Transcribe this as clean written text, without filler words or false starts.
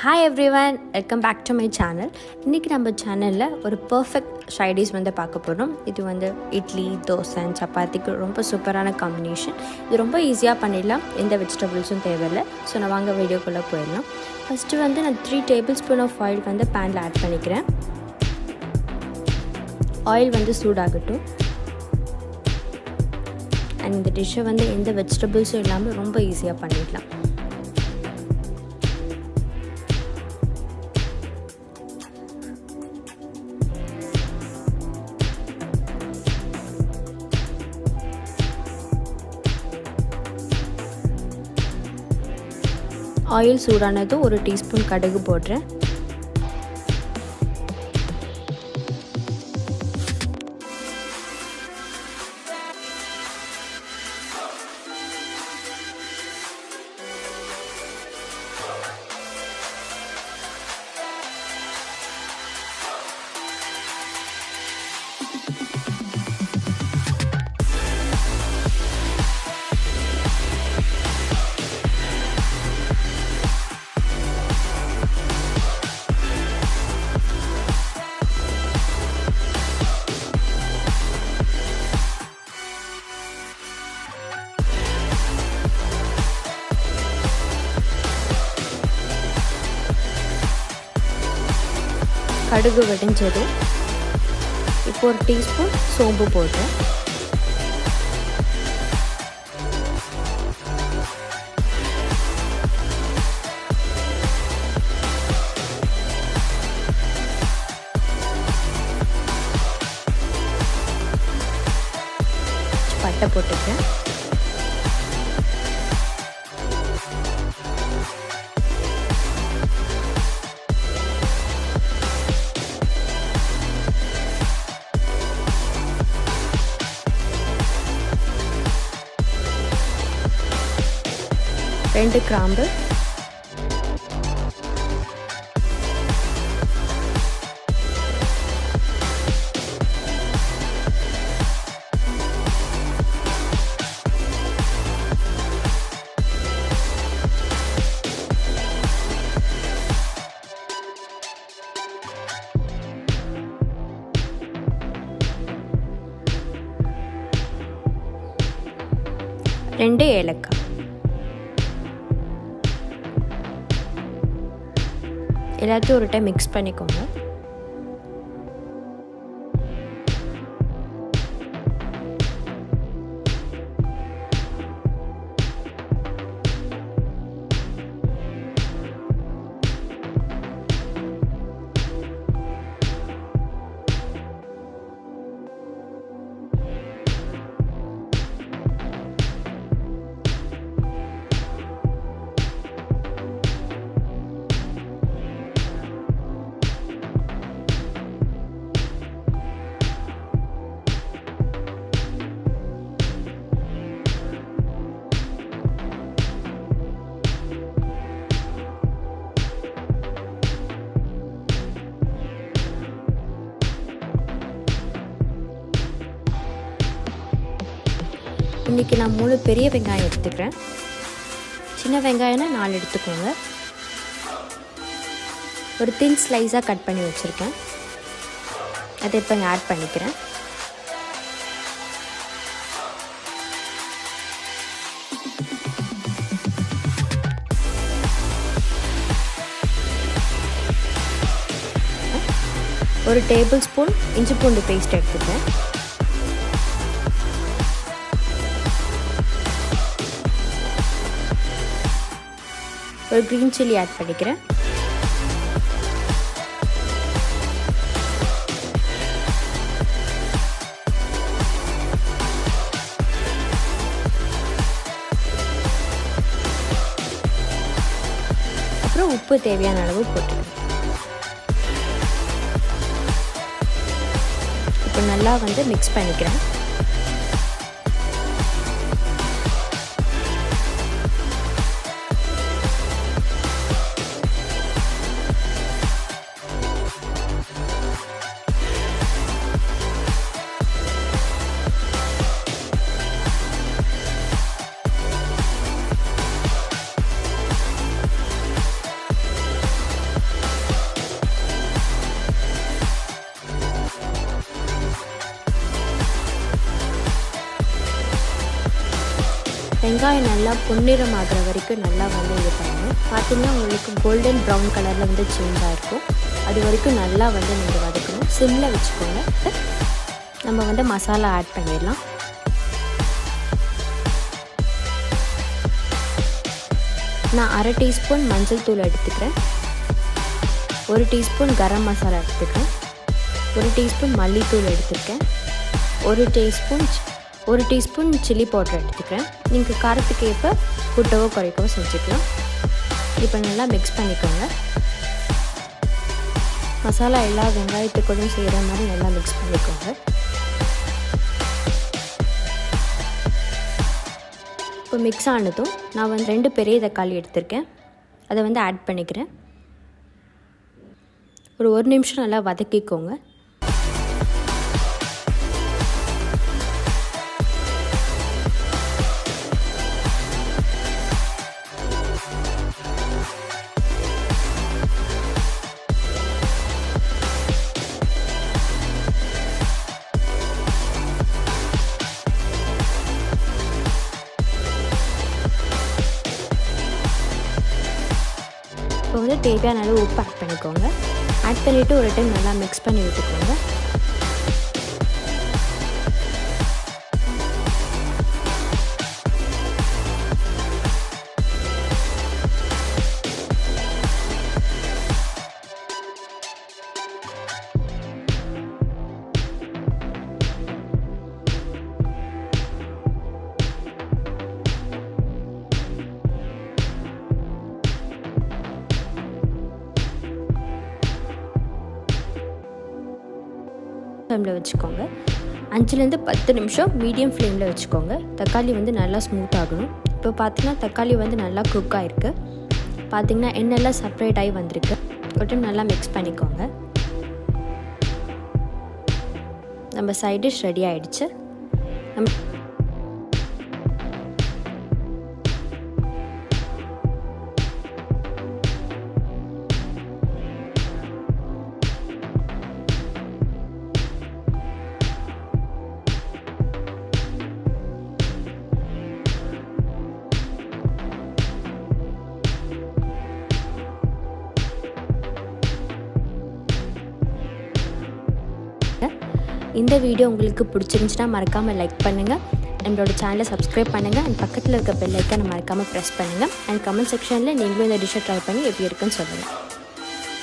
Hi everyone, welcome back to my channel. இன்றைக்கி நம்ம சேனலில் ஒரு பர்ஃபெக்ட் ஃப்ரைடேஸ் பார்க்க போகிறோம். இது இட்லி, தோசை, சப்பாத்திக்கு ரொம்ப சூப்பரான காம்பினேஷன். இது ரொம்ப ஈஸியாக பண்ணிடலாம், எந்த வெஜிடபிள்ஸும் தேவையில்லை. ஸோ நான் வாங்க வீடியோக்குள்ளே போயிடலாம். ஃபஸ்ட்டு நான் 3 டேபிள் ஸ்பூன் ஆஃப் ஆயில் பேனில் ஆட் பண்ணிக்கிறேன். ஆயில் சூடாகட்டும். அண்ட் இந்த டிஷ்ஷை எந்த வெஜிடபிள்ஸும் இல்லாமல் ரொம்ப ஈஸியாக பண்ணிடலாம். ஆயில் சூடானதும் 1 டீஸ்பூன் கடுகு போடுறேன். கடுகு வெடிஞ்சதும் இப்போ 1 டீஸ்பூன் சோம்பு போடுறேன். பட்டை போட்டுக்கிறேன். ரெண்டு கிராம்பு, ரெண்டு ஏலக்காய். எல்லாத்தையும் ஒரு டைம் மிக்ஸ் பண்ணிக்கோங்க. இன்றைக்கி நான் 3 பெரிய வெங்காயம் எடுத்துக்கிறேன். சின்ன வெங்காயம்னா 4 எடுத்துக்கோங்க. ஒரு தின் ஸ்லைஸாக கட் பண்ணி வச்சுருக்கேன். அதை இப்போ இங்கே ஆட் பண்ணிக்கிறேன். ஒரு டேபிள் ஸ்பூன் இஞ்சி பூண்டு பேஸ்ட் எடுத்துக்கிறேன். ஒரு க்ரீன் சில்லி ஆட் பண்ணிக்கிறேன். அப்புறம் உப்பு தேவையான அளவு போட்டுக்கிறேன். இப்போ நல்லா மிக்ஸ் பண்ணிக்கிறேன். வெங்காயம் நல்லா பொன்னிறம் ஆகிற வரைக்கும் நல்லா வந்து இது பண்ணணும். பார்த்திங்கன்னா உங்களுக்கு கோல்டன் ப்ரௌன் கலரில் வந்து சேஞ்ச் ஆகிருக்கும். அது வரைக்கும் நல்லா வந்து நீங்கள் வதக்கணும். சிம்மில் வச்சுக்கோங்க. நம்ம வந்து மசாலா ஆட் பண்ணிடலாம். நான் 1/2 டீஸ்பூன் மஞ்சள் தூள் எடுத்துக்கிறேன். 1 டீஸ்பூன் கரம் மசாலா எடுத்துக்கிறேன். 1 டீஸ்பூன் மல்லித்தூள் எடுத்துருக்கேன். 1 டீஸ்பூன் சில்லி பவுடர் எடுத்துக்கிறேன். நீங்கள் காரத்துக்கு ஏற்ப கூட்டவோ குறைக்கவோ செஞ்சுக்கலாம். இப்போ நல்லா மிக்ஸ் பண்ணிக்கோங்க. மசாலா எல்லா வெங்காயத்துக்கூடும் செய்கிற மாதிரி நல்லா மிக்ஸ் பண்ணிக்கோங்க. இப்போ மிக்ஸ் ஆனதும் நான் வந்து 2 பெரிய தக்காளி எடுத்திருக்கேன். அதை வந்து ஆட் பண்ணிக்கிறேன். ஒரு 1 நிமிஷம் நல்லா வதக்கிக்கோங்க. இப்போ வந்து தேவையான அளவு உப்பு ஆட் பண்ணிக்கோங்க. ஆட் பண்ணிவிட்டு ஒரு டைம் நல்லா மிக்ஸ் பண்ணி விட்டுக்கோங்க. ஃப்ளேமில் வச்சுக்கோங்க. 5லேருந்து 10 நிமிஷம் மீடியம் ஃப்ளேமில் வச்சுக்கோங்க. தக்காளி வந்து நல்லா ஸ்மூத் ஆகணும். இப்போ பார்த்திங்கன்னா தக்காளி வந்து நல்லா குக் ஆகிருக்கு. பார்த்திங்கன்னா எண்ணெய்லாம் செப்பரேட் ஆகி வந்திருக்கு. ஒரு டைம் நல்லா மிக்ஸ் பண்ணிக்கோங்க. நம்ம சைட் டிஷ் ரெடி ஆகிடுச்சு. இந்த வீடியோ உங்களுக்கு பிடிச்சிருந்துச்சுன்னா மறக்காமல் லைக் பண்ணுங்கள். நம்மளோட சேனலை சப்ஸ்கிரைப் பண்ணுங்கள். அண்ட் பக்கத்தில் இருக்க பெல் ஐக்கானை மறக்காமல் ப்ரெஸ் பண்ணுங்கள். அண்ட் கமெண்ட் செக்ஷனில் நீங்களும் இந்த டிஷ்ஷை ட்ரை பண்ணி எப்படி இருக்குன்னு சொல்லுங்கள்.